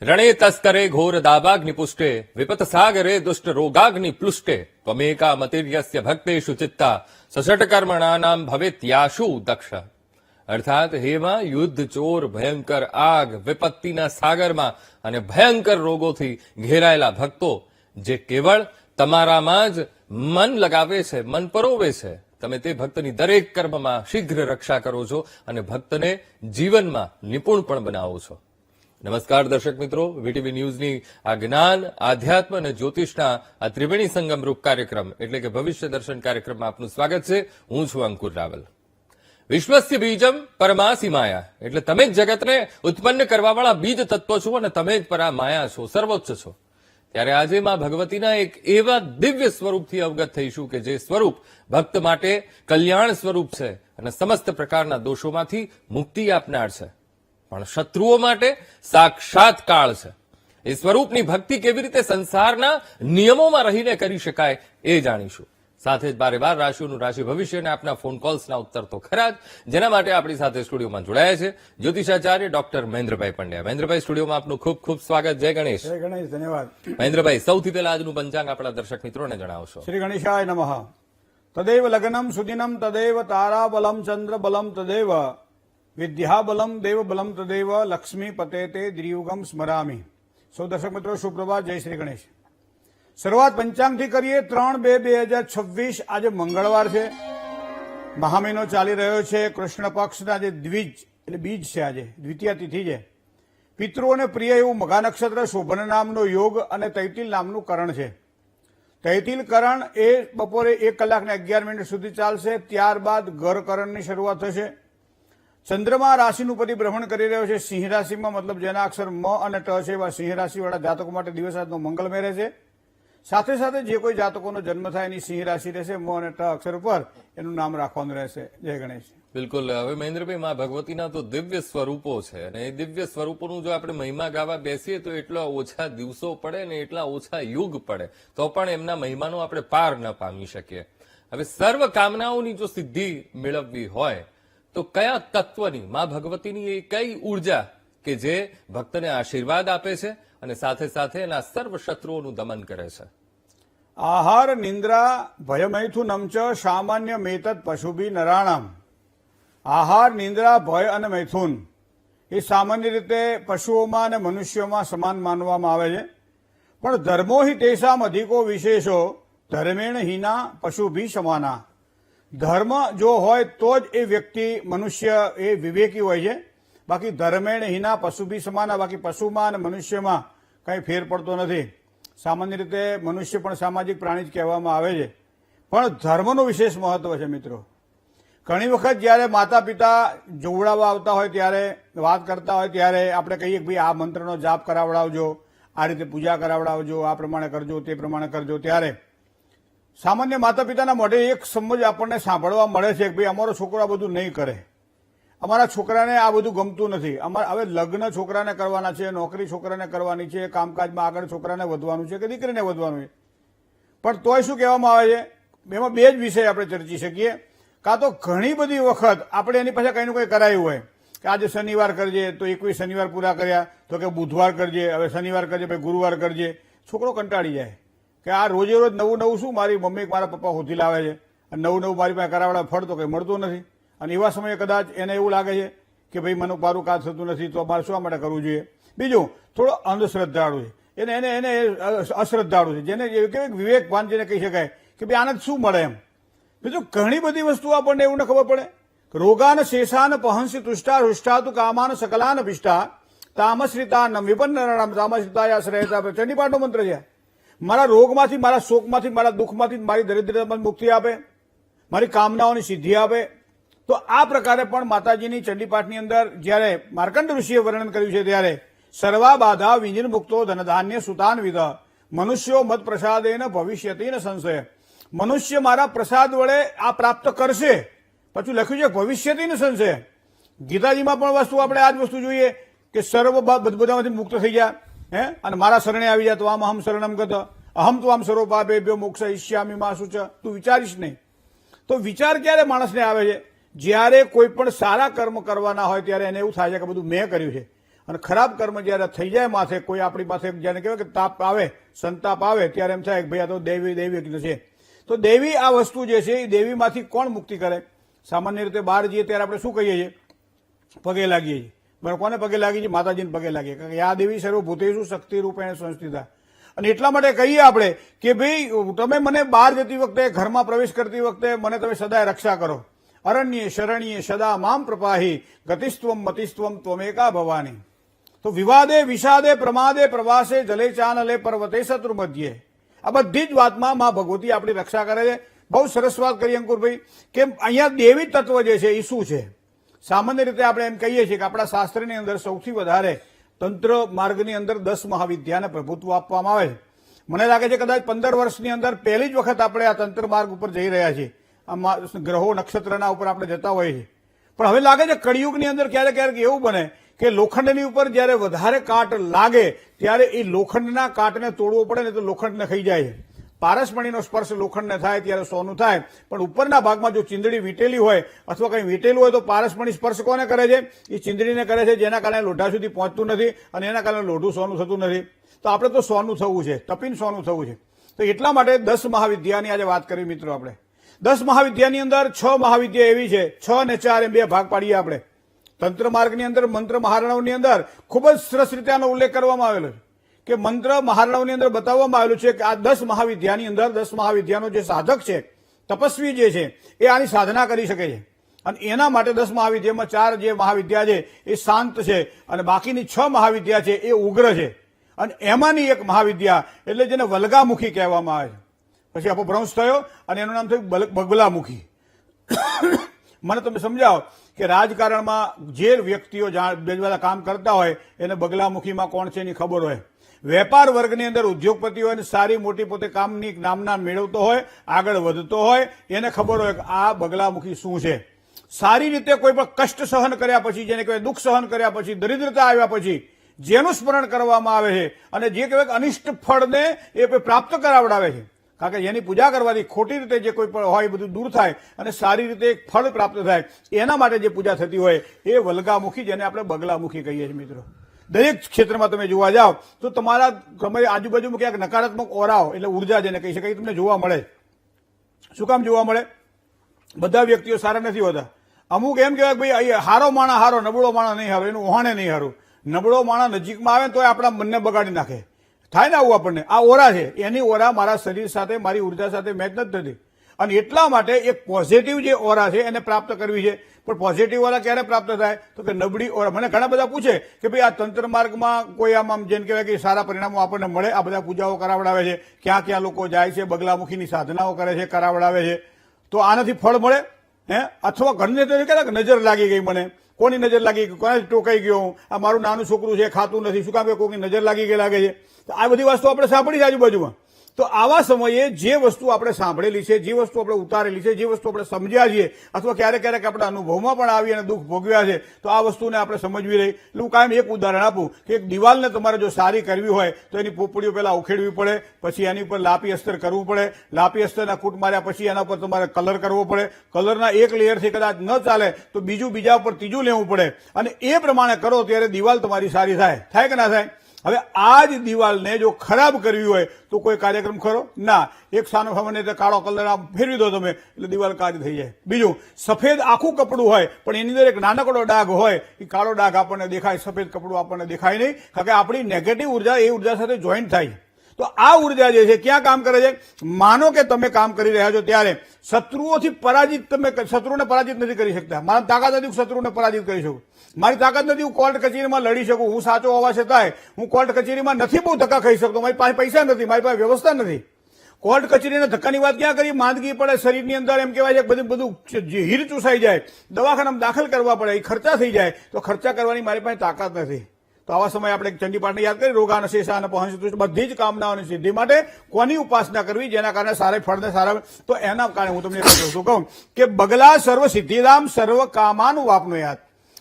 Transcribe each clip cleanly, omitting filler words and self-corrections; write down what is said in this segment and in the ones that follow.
रणे तस्करे घोर दावाग्निपुष्टे विपत सागरे दुष्ट रोगाग्नि प्लुष्टे त्वमेका मतिर्यस्य भक्तेषु चित्ता सषटकर्मणानां भवेत्याशु दक्ष। अर्थात हेमा युद्ध चोर भयंकर आग विपत्तिना सागરમાં અને ભયંકર રોગોથી ઘેરાયેલા ભક્તો જે કેવળ તમારામાં જ મન લગાવે છે, મન પરોવે છે, તમે તે ભક્તની દરેક કર્મમાં શીઘ્ર રક્ષા કરો છો અને ભક્તને જીવનમાં નિપુણ પણ બનાવો છો। નમસ્કાર દર્શક મિત્રો, વીટીવી ન્યૂઝની આ જ્ઞાન, આધ્યાત્મ અને જ્યોતિષના આ ત્રિવેણી સંગમ રૂપ કાર્યક્રમ એટલે કે ભવિષ્ય દર્શન કાર્યક્રમમાં આપનું સ્વાગત છે। હું છું અંકુર રાવલ। વિશ્વસ્ય બીજમ પરમાસી માયા એટલે તમે જ જગતને ઉત્પન્ન કરવાવાળા બીજ તત્વ છો અને તમે જ પરા માયા છો, સર્વોચ્ચ છો। ત્યારે આજે માં ભગવતીના એક એવા દિવ્ય સ્વરૂપથી અવગત થઈશું કે જે સ્વરૂપ ભક્ત માટે કલ્યાણ સ્વરૂપ છે અને સમસ્ત પ્રકારના દોષોમાંથી મુક્તિ આપનાર છે, પણ શત્રુઓ માટે સાક્ષાત કાળ છે। એ સ્વરૂપની ભક્તિ કેવી રીતે સંસારના નિયમોમાં રહીને કરી શકાય એ જાણીશું। સાથે જ બારે બાર રાશિઓનું રાશિ ભવિષ્ય અને આપના ફોન કોલ્સના ઉત્તર તો ખરા જ, જેના માટે આપણી સાથે સ્ટુડિયોમાં જોડાયા છે જ્યોતિષાચાર્ય ડોક્ટર મહેન્દ્રભાઈ પંડ્યા। મહેન્દ્રભાઈ, સ્ટુડિયોમાં આપનું ખૂબ ખૂબ સ્વાગત। જય ગણેશ। જય ગણેશ, ધન્યવાદ। મહેન્દ્રભાઈ, સૌથી પહેલા આજનું પંચાંગ આપણા દર્શક મિત્રોને જણાવશો। શ્રી ગણેશાય નમઃ। તદેવ લગ્નમ સુદિનમ તદેવ તારાબલમ ચંદ્રબલમ તદેવ વિદ્યાબલમ દેવબલમ તદેવ લક્ષ્મી પતે તે દ્રિયુગમ સ્મરામી। સૌ દર્શક મિત્રો સુપ્રભાત, જય શ્રી ગણેશ। શરૂઆત પંચાંગથી કરીએ। 3/2/2026 આજે મંગળવાર છે, મહામહિનો ચાલી રહ્યો છે। કૃષ્ણ પક્ષના જે દ્વિજ એટલે બીજ છે, આજે દ્વિતીય તિથિ છે। પિતૃઓને પ્રિય એવું મઘા નક્ષત્ર, શોભન નામનો યોગ અને તૈતિલ નામનું કરણ છે। તૈતિલ કરણ એ બપોરે 1 કલાક ને 11 સુધી ચાલશે, ત્યારબાદ ગર કરણની શરૂઆત થશે। ચંદ્રમા રાશિનું પરિભ્રમણ કરી રહ્યો છે સિંહ રાશિમાં, મતલબ જેના અક્ષર મ અને ટ છે એવા સિંહ રાશિવાળા જાતકો માટે દિવસ આજનો મંગલમય રહેશે। સાથે સાથે જે કોઈ જાતકોનો જન્મ થાય એની સિંહ રાશિ રહેશે, મ અને ટ અક્ષર ઉપર એનું નામ રાખવાનું રહેશે। જય ગણેશ। બિલકુલ। હવે મહેન્દ્રભાઈ, માં ભગવતીના તો દિવ્ય સ્વરૂપો છે અને એ દિવ્ય સ્વરૂપોનું જો આપણે મહિમા ગાવા બેસીએ તો એટલા ઓછા દિવસો પડે ને એટલા ઓછા યુગ પડે તો પણ એમના મહિમાનો આપણે પાર ન પામી શકીએ। હવે સર્વ કામનાઓની જો સિદ્ધિ મેળવવી હોય તો કયા તત્વની, માં ભગવતીની એ કઈ ઉર્જા કે જે ભક્તને આશીર્વાદ આપે છે અને સાથે સાથે એના સર્વ શત્રુઓનું દમન કરે છે? આહાર નિંદ્રા ભયમૈથુનમ ચ સામાન્ય મેતત પશુભી નરાણામ। આહાર, નિંદ્રા, ભય અને મૈથુન એ સામાન્ય રીતે પશુઓમાં અને મનુષ્યોમાં સમાન માનવામાં આવે છે, પણ ધર્મો હિ તેષામ અધિકો વિશેષો ધર્મેણ હિના પશુભી સમાના। ધર્મ જો હોય તો જ એ વ્યક્તિ, મનુષ્ય એ વિવેકી હોય છે, બાકી ધર્મેણ હિના પશુભી સમાના, બાકી પશુમાં અને મનુષ્યમાં કંઈ ફેર પડતો નથી। સામાન્ય રીતે મનુષ્ય પણ સામાજિક પ્રાણી જ કહેવામાં આવે છે, પણ ધર્મનું વિશેષ મહત્વ છે મિત્રો। ઘણી વખત જ્યારે માતા પિતા જોવડાવવા આવતા હોય ત્યારે, વાત કરતા હોય ત્યારે આપણે કહીએ કે ભાઈ આ મંત્રનો જાપ કરાવડાવજો, આ રીતે પૂજા કરાવડાવજો, આ પ્રમાણે કરજો, તે પ્રમાણે કરજો, ત્યારે સામાન્ય માતા પિતાના મોઢે એક સમજ આપણને સાંભળવા મળે છે કે ભાઈ અમારો છોકરો આ બધું નહીં કરે, અમારા છોકરાને આ બધું ગમતું નથી, અમારે હવે લગ્ન છોકરાને કરવાના છે, નોકરી છોકરાને કરવાની છે, કામકાજમાં આગળ છોકરાને વધવાનું છે કે દીકરીને વધવાનું છે, પણ તોય શું કહેવામાં આવે છે, એમાં બે જ વિષય આપણે ચર્ચી શકીએ। કાં તો ઘણી બધી વખત આપણે એની પાસે કંઈ કંઈ કરાયું હોય કે આજે શનિવાર કરજે, તો 21 શનિવાર પૂરા કર્યા, તો કે બુધવાર કરજે, હવે શનિવાર કરજે, પછી ગુરુવાર કરજે। છોકરો કંટાળી જાય કે આ રોજે રોજ નવું નવું શું મારી મમ્મી મારા પપ્પા હોતી લાવે છે અને નવું નવું મારી પાસે કરાવડા ફળ તો કંઈ મળતું નથી, અને એવા સમયે કદાચ એને એવું લાગે છે કે ભાઈ મને મારું કાજ થતું નથી તો મારે શું માટે કરવું જોઈએ। બીજું, થોડો અંધશ્રદ્ધાળુ છે, એને એને અશ્રદ્ધાળુ છે, જેને કેવું વિવેકવાન જેને કહી શકાય કે ભાઈ આને શું મળે એમ। બીજું, ઘણી બધી વસ્તુ આપણને એવું ન ખબર પડે। રોગાન શેષાન પહંસી તુષ્ટા હૃષ્ટા તુ કામાન સકલાન ભિષ્ટા તામશ્રિતાન વિપન્નરામ તામશ્રિતાયાશ્રયતા। ચંડીપાઠનો મંત્ર છે। મારા રોગમાંથી, મારા શોકમાંથી, મારા દુઃખમાંથી, મારી દરિદ્રતામાંથી મુક્તિ આપે, મારી કામનાઓની સિદ્ધિ આપે। તો આ પ્રકારે પણ માતાજીની ચંડીપાઠની અંદર જ્યારે માર્કંડ ઋષિએ વર્ણન કર્યું છે ત્યારે સર્વા બાધા વિંજન મુક્તો ધનધાન્ય સુતાન વિધ મનુષ્યો મત પ્રસાદેન ભવિષ્યતિ ન સંશય। મનુષ્ય મારા પ્રસાદ વડે આ પ્રાપ્ત કરશે, પછી લખ્યું છે ભવિષ્યતિ ન સંશય। ગીતાજીમાં પણ વસ્તુ આપણે આ જ વસ્તુ જોઈએ કે સર્વ બધામાંથી મુક્ત થઈ ગયા અને મારા શરણે આવી જાય તો આમ અહમ શરણમ ગત અહમ તો આમ સર્વ પાપેભ્યો મોક્ષયિષ્યામિ મા શુચ। તું વિચારીશ નહીં। તો વિચાર ક્યારે માણસને આવે છે? જ્યારે કોઈ પણ સારા કર્મ કરવાના હોય ત્યારે એને એવું થાય છે કે બધું મેં કર્યું છે અને ખરાબ કર્મ જયારે થઈ જાય માથે, કોઈ આપણી પાસે જેને કહેવાય કે તાપ આવે, સંતાપ આવે, ત્યારે એમ થાય કે ભાઈ આ તો દૈવી છે. તો દેવી આ વસ્તુ જે છે એ દેવીમાંથી કોણ મુક્તિ કરે? સામાન્ય રીતે બહાર જઈએ ત્યારે આપણે શું કહીએ છીએ? પગે લાગીએ છીએ. બરાબર, કોને પગે લાગીએ છીએ? માતાજીને પગે લાગીએ, કારણ કે આ દેવી સર્વભૂતેષુ શક્તિ રૂપેણ સંસ્થિતા. અને એટલા માટે કહીએ આપણે કે ભાઈ તમે મને બહાર જતી વખતે, ઘરમાં પ્રવેશ કરતી વખતે મને તમે સદાય રક્ષા કરો. અરણ્ય શરણ્ય સદા મામ પ્રપાહી ગતિસ્ત્વમ મતિસ્ત્વમ ત્વમેકા ભવાની. તો વિવાદે વિષાદે પ્રમાદે પ્રવાસે જલે ચાનલે પર્વતે શત્રુ મધ્યે, આ બધી જ વાતમાં મા ભગવતી આપણી રક્ષા કરે છે. બહુ સરસ વાત કરી અંકુરભાઈ કે અહીંયા દેવી તત્વ જે છે એ શું છે? સામાન્ય રીતે આપણે એમ કહીએ છીએ કે આપણા શાસ્ત્રની અંદર સૌથી વધારે તંત્ર માર્ગની અંદર 10 મહાવિદ્યાને પ્રભુત્વ આપવામાં આવે છે. મને લાગે છે કદાચ 15 વર્ષની અંદર પહેલી જ વખત આપણે આ તંત્ર માર્ગ ઉપર જઈ રહ્યા છીએ. આ ગ્રહો નક્ષત્રના ઉપર આપણે જતા હોઈએ છીએ. પણ હવે લાગે છે કળિયુગની અંદર ક્યારેક ક્યારેક એવું બને કે લોખંડની ઉપર જયારે વધારે કાટ લાગે ત્યારે એ લોખંડના કાટને તોડવો પડે ને તો લોખંડને ખાઈ જાય છે. પારસમણીનો સ્પર્શ લોખંડને થાય ત્યારે સોનું થાય, પણ ઉપરના ભાગમાં જો ચીંદડી વીટેલી હોય અથવા કંઈ વીટેલું હોય તો પારસમણી સ્પર્શ કોને કરે છે? એ ચીંદડીને કરે છે, જેના કારણે લોઢા સુધી પહોંચતું નથી અને એના કારણે લોઢું સોનું થતું નથી. તો આપણે તો સોનું થવું છે, તપીને સોનું થવું છે. તો એટલા માટે 10 મહાવિદ્યાની આજે વાત કરી મિત્રો. આપણે 10 મહાવિદ્યાની અંદર 6 મહાવિદ્યા એવી છે, 6 અને 4 એમ 2 ભાગ પાડીએ આપણે. તંત્ર માર્ગની અંદર મંત્ર મહારણવની અંદર ખૂબ જ સરસ રીતે આનો ઉલ્લેખ કરવામાં આવેલો છે કે મંત્ર મહારણવની અંદર બતાવવામાં આવેલું છે કે આ 10 મહાવિદ્યાની અંદર 10 મહાવિદ્યાનો જે સાધક છે, તપસ્વી જે છે, એ આની સાધના કરી શકે છે. અને એના માટે 10 મહાવિદ્યામાં 4 જે મહાવિદ્યા છે એ શાંત છે અને બાકીની 6 મહાવિદ્યા છે એ ઉગ્ર છે. અને એમાંની એક મહાવિદ્યા એટલે જેને વલ્ગામુખી કહેવામાં આવે છે. પછી અપભ્રંશ થયો અને એનું નામ થયું બગલામુખી. મને તમે સમજાવો કે રાજકારણમાં જે વ્યક્તિઓ બધા કામ કરતા હોય એને બગલામુખીમાં કોણ છે એની ખબર હોય. વેપાર વર્ગની અંદર ઉદ્યોગપતિ હોય, સારી મોટી પોતે કામની નામના મેળવતો હોય, આગળ વધતો હોય, એને ખબર હોય કે આ બગલામુખી શું છે. સારી રીતે કોઈ પણ કષ્ટ સહન કર્યા પછી, જેને કહેવાય દુઃખ સહન કર્યા પછી, દરિદ્રતા આવ્યા પછી જેનું સ્મરણ કરવામાં આવે છે અને જે કહેવાય અનિષ્ટ ફળને એ પ્રાપ્ત કરાવડાવે છે. કારણ કે જેની પૂજા કરવાથી ખોટી રીતે જે કોઈ પણ હોય બધું દૂર થાય અને સારી રીતે એક ફળ પ્રાપ્ત થાય, એના માટે જે પૂજા થતી હોય એ વલ્ગામુખી, જેને આપણે બગલામુખી કહીએ છીએ મિત્રો. દરેક ક્ષેત્રમાં તમે જોવા જાઓ તો તમારા આજુબાજુમાં ક્યાંક નકારાત્મક ઓરાઓ એટલે ઉર્જા જેને કહી શકાય તમને જોવા મળે. શું કામ જોવા મળે? બધા વ્યક્તિઓ સારા નથી હોતા. અમુક એમ કહેવાય ભાઈ હારો માણા હારો, નબળો માણા નહીં હારો, એનું ઓહાણે નહીં હારું. નબળો માણા નજીકમાં આવે તો આપણા મનને બગાડી નાખે. થાય ને આવું આપણને? આ ઓરા છે, એની ઓરા મારા શરીર સાથે, મારી ઉર્જા સાથે મેચ નથી થતી. અને એટલા માટે એક પોઝિટિવ જે ઓરા છે એને પ્રાપ્ત કરવી છે. પણ પોઝિટિવ ઓરા ક્યારે પ્રાપ્ત થાય? તો કે નબળી ઓરા. મને ઘણા બધા પૂછે કે ભાઈ આ તંત્ર માર્ગમાં કોઈ આમ જેને કહેવાય કે સારા પરિણામો આપણને મળે? આ બધા પૂજાઓ કરાવડાવે છે, ક્યાં ક્યાં લોકો જાય છે, બગલામુખીની સાધનાઓ કરે છે, કરાવડાવે છે, તો આનાથી ફળ મળે? અથવા ઘરને તો કહેતા કે નજર લાગી ગઈ, મને કોની નજર લાગી ગઈ, કોને ટોકાઈ ગયો, આ મારું નાનું છોકરું છે ખાતું નથી, શું કામ કે કોઈની નજર લાગી ગઈ લાગે છે. તો આ બધી વસ્તુ આપણે સાંભળી છે આજુબાજુમાં. તો આવા સમયે જે વસ્તુ આપણે સાંભળેલી છે, જે વસ્તુ આપણે ઉતારેલી છે, જે વસ્તુ આપણે સમજ્યા છીએ અથવા ક્યારેક ક્યારેક આપણા અનુભવમાં પણ આવી અને દુઃખ ભોગવ્યા છે, તો આ વસ્તુને આપણે સમજવી રહી. એટલે હું કાયમ એક ઉદાહરણ આપું કે એક દિવાલને તમારે જો સારી કરવી હોય તો એની પોપડીઓ પહેલા ઉખેડવી પડે, પછી એની ઉપર લાપી અસ્તર કરવું પડે, લાપી અસ્તરના કૂટ માર્યા પછી એના પર તમારે કલર કરવો પડે, કલરના એક લેયરથી કદાચ ન ચાલે તો બીજા ઉપર ત્રીજું લેવું પડે, અને એ પ્રમાણે કરો ત્યારે દિવાલ તમારી સારી થાય કે ના થાય? હવે આ જ દિવાલને જો ખરાબ કરવી હોય તો કોઈ કાર્યક્રમ ખરો? ના. એક સાનો સામાન્ય રીતે કાળો કલર આમ ફેરવી દો તમે એટલે દિવાલ કાળી થઈ જાય. બીજું, સફેદ આખું કપડું હોય પણ એની અંદર એક નાનકડો ડાઘ હોય, એ કાળો ડાઘ આપણને દેખાય, સફેદ કપડું આપણને દેખાય નહીં, કારણ કે આપણી નેગેટિવ ઉર્જા એ ઉર્જા સાથે જોઈન્ટ થાય. તો આ ઉર્જા જે છે ક્યાં કામ કરે છે? માનો કે તમે કામ કરી રહ્યા છો ત્યારે શત્રુઓથી પરાજિત, તમે શત્રુને પરાજિત નથી કરી શકતા. મારી તાકાત નથી હું શત્રુને પરાજિત કરી શકું, મારી તાકાત નથી હું કોર્ટ કચેરીમાં લડી શકું, હું સાચો હોવા છતાંય હું કોર્ટ કચેરીમાં નથી બહુ ધક્કા ખાઈ શકતો, મારી પાસે પૈસા નથી, મારી પાસે વ્યવસ્થા નથી. કોર્ટ કચેરીના ધક્કાની વાત ક્યાં કરી? માંદગી પડે શરીરની અંદર, એમ કહેવાય છે બધું હીર ચૂસાઈ જાય, દવાખાનામાં દાખલ કરવા પડે, એ ખર્ચા થઈ જાય, તો ખર્ચા કરવાની મારી પાસે તાકાત નથી. તો આવા સમયે આપણે ચંડીપાઠને યાદ કરી, રોગાન શેષાન પહોંચતું, બધી જ કામનાઓની સિદ્ધિ માટે કોની ઉપાસના કરવી જેના કારણે સારા ફળને સારા? તો એના કારણે હું તમને કહું કે બગલા સર્વ સિદ્ધિરામ સર્વ કામાનું વાપનું યાદ.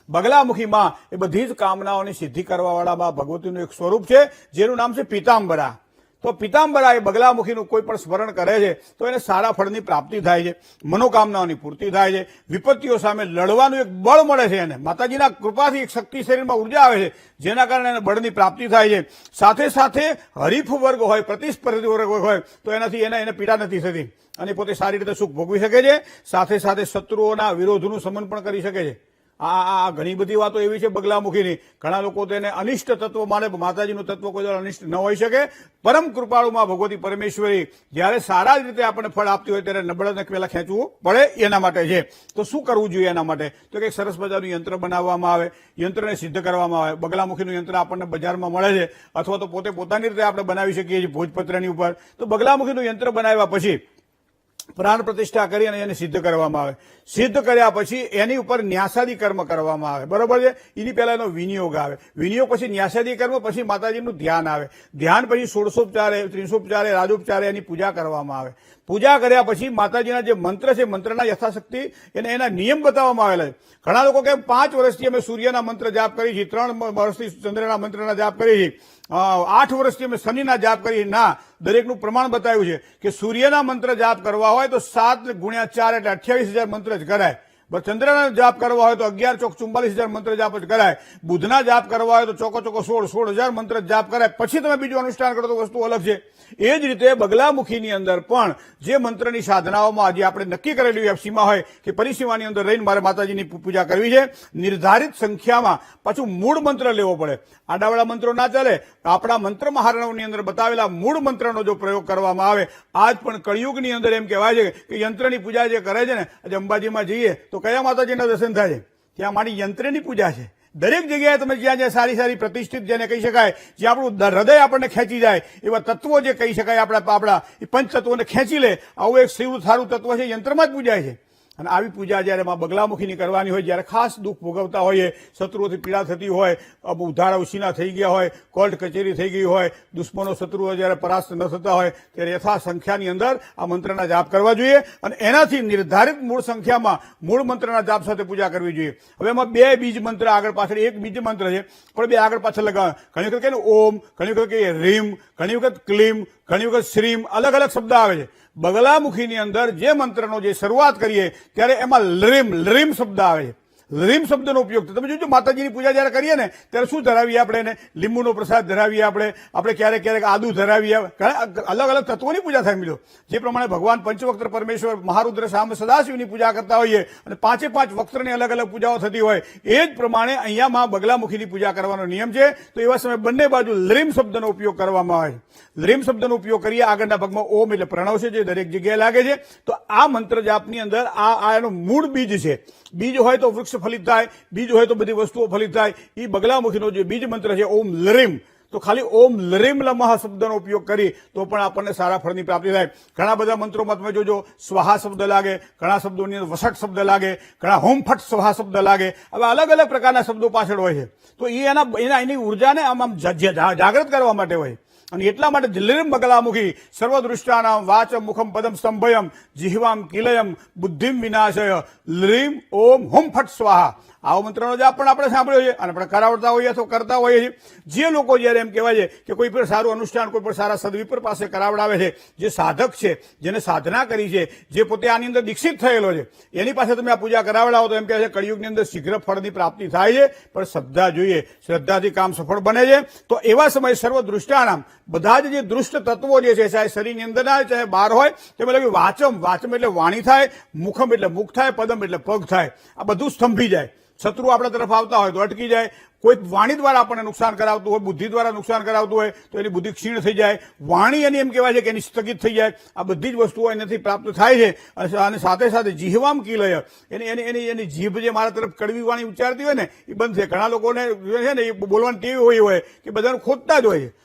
બગલામુખી માં એ બધી જ કામનાઓની સિદ્ધિ કરવાવાળા માં ભગવતીનું એક સ્વરૂપ છે જેનું નામ છે પીતાંબરા. તો પિતાંબરા એ બગલામુખીનું કોઈ પણ સ્મરણ કરે છે તો એને સારા ફળની પ્રાપ્તિ થાય છે, મનોકામનાઓની પૂર્તિ થાય છે, વિપત્તિઓ સામે લડવાનું એક બળ મળે છે. એને માતાજીના કૃપાથી એક શક્તિ શરીરમાં ઉર્જા આવે છે, જેના કારણે એને બળની પ્રાપ્તિ થાય છે. સાથે સાથે હરીફ વર્ગ હોય, પ્રતિસ્પર્ધી વર્ગ હોય તો એનાથી એને પીડા નથી થતી અને પોતે સારી રીતે સુખ ભોગવી શકે છે. સાથે સાથે શત્રુઓના વિરોધનું શમન પણ કરી શકે છે. આ ઘણી બધી વાતો એવી છે બગલામુખીની. ઘણા લોકો તેને અનિષ્ટ તત્વ માને, માતાજીનું તત્વ કોઈ દર અનિષ્ટ ન હોઈ શકે. પરમ કૃપાળુમાં ભગવતી પરમેશ્વરી જ્યારે સારા જ રીતે આપણને ફળ આપતી હોય ત્યારે નબળાને પહેલા ખેંચવું પડે એના માટે છે. તો શું કરવું જોઈએ એના માટે? તો કે સરસ મજાનું યંત્ર બનાવવામાં આવે, યંત્રને સિદ્ધ કરવામાં આવે. બગલામુખીનું યંત્ર આપણને બજારમાં મળે છે અથવા તો પોતાની રીતે આપણે બનાવી શકીએ છીએ ભોજપત્રની ઉપર. તો બગલામુખીનું યંત્ર બનાવ્યા પછી પ્રાણ પ્રતિષ્ઠા કરી અને એને સિદ્ધ કરવામાં આવે. સિદ્ધ કર્યા પછી એની ઉપર ન્યાસાદી કર્મ કરવામાં આવે, બરોબર છે. એની પહેલા એનો વિનિયોગ આવે, વિનિયોગ પછી ન્યાસાદી કર્મ, પછી માતાજીનું ધ્યાન આવે, ધ્યાન પછી ષોડશોપચારે, ત્રિશોપચારે, રાજોપચારે એની પૂજા કરવામાં આવે. પૂજા કર્યા પછી માતાજીના જે મંત્ર છે, મંત્રના યથાશક્તિ એના નિયમ બતાવવામાં આવેલા છે. ઘણા લોકો કેમ 5 વર્ષથી અમે સૂર્યના મંત્ર જાપ કરી છે, 3 વર્ષથી ચંદ્રના મંત્રના જાપ કરી છે, 8 વર્ષથી અમે શનિના જાપ કરી. ના, દરેકનું પ્રમાણ બતાવ્યું છે કે સૂર્યના મંત્ર જાપ કરવા હોય તો 7 ગુણ્યા 4 એટલે 28,000 મંત્ર જ કરાય. ચંદ્રના જાપ કરવા હોય તો 11 ચોક 44,000 મંત્ર જાપ જ કરાય. બુધના જાપ કરવા હોય તો ચોકો 16,000 મંત્ર જાપ કરાય. પછી તમે બીજું અનુષ્ઠાન કરો તો વસ્તુ અલગ છે. એ જ રીતે બગલામુખીની અંદર પણ જે મંત્રની સાધનાઓમાં આજે આપણે નક્કી કરેલી એફસીમાં હોય કે પરિસીમાની અંદર રહીને મારે માતાજીની પૂજા કરવી છે, નિર્ધારિત સંખ્યામાં પાછું મૂળ મંત્ર લેવો પડે. આડાવાળા મંત્રો ના ચાલે. આપણા મંત્ર મહારણવની અંદર બતાવેલા મૂળ મંત્રનો જો પ્રયોગ કરવામાં આવે, આજ પણ કળિયુગની અંદર એમ કહેવાય છે કે યંત્રની પૂજા જે કરે છે ને, આજે અંબાજીમાં જઈએ તો કયા માતાજીના દર્શન થાય છે? ત્યાં મારી યંત્રની પૂજા છે. દરેક જગ્યાએ તમે જ્યાં સારી પ્રતિષ્ઠિત જેને કહી શકાય, જ્યાં આપણું હૃદય આપણને ખેંચી જાય એવા તત્વો જે કહી શકાય, આપણા એ પંચ તત્વોને ખેંચી લે, આવું એક સારું તત્વ છે, યંત્રમાં જ પૂજાય છે. અને આવી પૂજા જયારે માં બગલામુખીની કરવાની હોય, જયારે ખાસ દુઃખ ભોગવતા હોઈએ, શત્રુઓથી પીડા થતી હોય, ઉધાર ઉછીના થઈ ગયા હોય, કોર્ટ કચેરી થઈ ગઈ હોય, દુશ્મનો શત્રુઓ જયારે પરાસ્ત ન થતા હોય, ત્યારે યથા સંખ્યાની અંદર આ મંત્રના જાપ કરવા જોઈએ અને એનાથી નિર્ધારિત મૂળ સંખ્યામાં મૂળ મંત્રના જાપ સાથે પૂજા કરવી જોઈએ. હવે એમાં 2 બીજ મંત્ર આગળ પાછળ, એક બીજ મંત્ર છે પણ 2 આગળ પાછળ લગાવે. ઘણી વખત કહે ઓમ, ઘણી વખત કહે રીમ, ઘણી વખત ક્લીમ, ઘણી વખત શ્રીમ, અલગ અલગ શબ્દ આવે છે. બગલામુખીની અંદર જે મંત્રનો જે શરૂઆત કરીએ ત્યારે એમાં લરીમ શબ્દ આવે છે. લરીમ શબ્દનો ઉપયોગ તમે જોજો, માતાજીની પૂજા જયારે કરીએ ને ત્યારે શું ધરાવીએ આપણે એને? લીંબુનો પ્રસાદ ધરાવીએ, આપણે ક્યારેક આદુ ધરાવીએ. અલગ અલગ તત્વોની પૂજા થાય મિત્રો. જે પ્રમાણે ભગવાન પંચવક્ત્ર પરમેશ્વર મહારુદ્ર સામ સદાશિવની પૂજા કરતા હોઈએ અને 5 વક્ત્રની અલગ અલગ પૂજાઓ થતી હોય, એ જ પ્રમાણે અહીંયા માં બગલામુખીની પૂજા કરવાનો નિયમ છે. તો એવા સમયે બંને બાજુ લરીમ શબ્દનો ઉપયોગ કરવામાં આવે છે. લરીમ શબ્દનો ઉપયોગ કરીએ. આગળના ભાગમાં ઓમ એટલે પ્રણવ છે, જે દરેક જગ્યાએ લાગે છે. તો આ મંત્ર જાપની અંદર આ એનો મૂળ બીજ છે. બીજ હોય તો વૃક્ષ ફલિત થાય, બીજ હોય તો બધી વસ્તુઓ ફલિત થાય. એ બગલામુખીનો જે બીજ મંત્ર છે ઓમ લરીમ, તો ખાલી ઓમ લરીમ લમઃ શબ્દનો ઉપયોગ કરી તો પણ આપણને સારા ફળની પ્રાપ્તિ થાય. ઘણા બધા મંત્રોમાં તમે જોજો સ્વાહા શબ્દ લાગે, ઘણા શબ્દોની અંદર વસટ શબ્દ લાગે, ઘણા હોમ ફટ સ્વાહા શબ્દ લાગે. હવે અલગ અલગ પ્રકારના શબ્દો પાછળ હોય છે. તો એની ઉર્જાને આમ જાગૃત કરવા માટે હોય. અને એટલા માટે લરીમ બગલામુખી સર્વદૃષ્ટાનામ વાચમ મુખમ પદમ સ્તંભયમ જીહવામ કિલયમ બુદ્ધિમ વિનાશય લરીમ ઓમ હુમ ફટ સ્વાહા. આવો મંત્રનો જાપ પણ આપણે સાંભળ્યો છે અને આપણે કરાવતા હોઈએ અથવા કરતા હોઈએ છીએ. જે લોકો જયારે એમ કહેવાય છે કે કોઈ પણ સારું અનુષ્ઠાન, કોઈ પણ સારા સદવિપ્ર પાસે કરાવડાવે છે, જે સાધક છે, જેને સાધના કરી છે, જે પોતે આની અંદર દીક્ષિત થયેલો છે, એની પાસે તમે આ પૂજા કરાવડાવો તો એમ કહે છે કળિયુગની અંદર શીઘ્ર ફળની પ્રાપ્તિ થાય છે. પણ શ્રદ્ધા જોઈએ, શ્રદ્ધાથી કામ સફળ બને છે. તો એવા સમયે સર્વદૃષ્ટાનામ, બધા જ જે દૃષ્ટ તત્વો જે છે, ચાહે શરીરની અંદર ના ચાહે બહાર હોય, તેમાં લખ્યું વાચમ એટલે વાણી થાય, મુખમ એટલે મુખ થાય, પદમ એટલે પગ થાય. આ બધું સ્તંભી જાય. શત્રુ આપણા તરફ આવતા હોય તો અટકી જાય. કોઈ વાણી દ્વારા આપણને નુકસાન કરાવતું હોય, બુદ્ધિ દ્વારા નુકસાન કરાવતું હોય તો એની બુદ્ધિ ક્ષીણ થઈ જાય. વાણી એની એમ કહેવાય છે કે એની સ્થગિત થઈ જાય. આ બધી જ વસ્તુઓ એનાથી પ્રાપ્ત થાય છે. અને સાથે સાથે જીહવામ કિલય, એની જીભ જે મારા તરફ કડવી વાણી ઉચ્ચારતી હોય ને એ બંધ છે. ઘણા લોકોને છે ને એ બોલવાની ટેવ હોય કે બધાને ખોદતા જ હોય છે.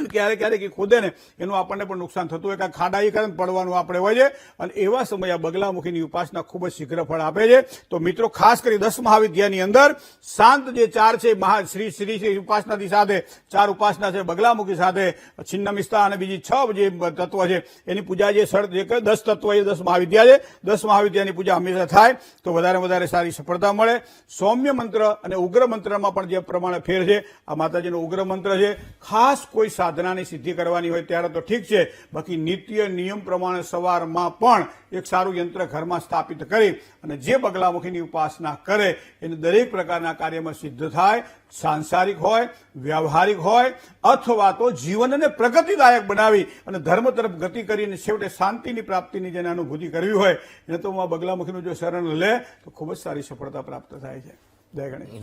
ક્યારેક એ ખોદે ને એનું આપણને પણ નુકસાન થતું હોય, કાંઈ ખાડાઈકરણ પડવાનું આપણે હોય છે. અને એવા સમયે આ બગલામુખીની ઉપાસના ખૂબ જ શીઘ્ર ફળ આપે છે. તો મિત્રો ખાસ કરી 10 મહાવિદ્યાની અંદર શાંત જે 4 છે, શ્રી ઉપાસનાથી સાથે 4 ઉપાસના છે બગલામુખી સાથે, છિન્નમિસ્તા અને બીજી 6 જે તત્વ છે એની પૂજા જે 10 તત્વ એ 10 મહાવિદ્યા છે. 10 મહાવિદ્યાની પૂજા હંમેશા થાય તો વધારે સારી સફળતા મળે. સૌમ્ય મંત્ર અને ઉગ્ર મંત્રમાં પણ જે પ્રમાણે ફેર છે. આ માતાજીનો ઉગ્ર મંત્ર છે. ખાસ કોઈ સાધનાની સિદ્ધિ કરવાની હોય ત્યારે તો ઠીક છે, બાકી નિત્ય નિયમ પ્રમાણે સવારમાં પણ એક સારું યંત્ર ઘરમાં સ્થાપિત કરી અને જે બગલામુખીની ઉપાસના કરે એને દરેક પ્રકારના કાર્યમાં સિદ્ધ થાય, સાંસારિક હોય, વ્યવહારિક હોય અથવા તો જીવનને પ્રગતિદાયક બનાવી અને ધર્મ તરફ ગતિ કરીને છેવટે શાંતિની પ્રાપ્તિની જેને અનુભૂતિ કરવી હોય એને તો બગલામુખીનું જો શરણ લે તો ખૂબ જ સારી સફળતા પ્રાપ્ત થાય છે. જય ગણેશ.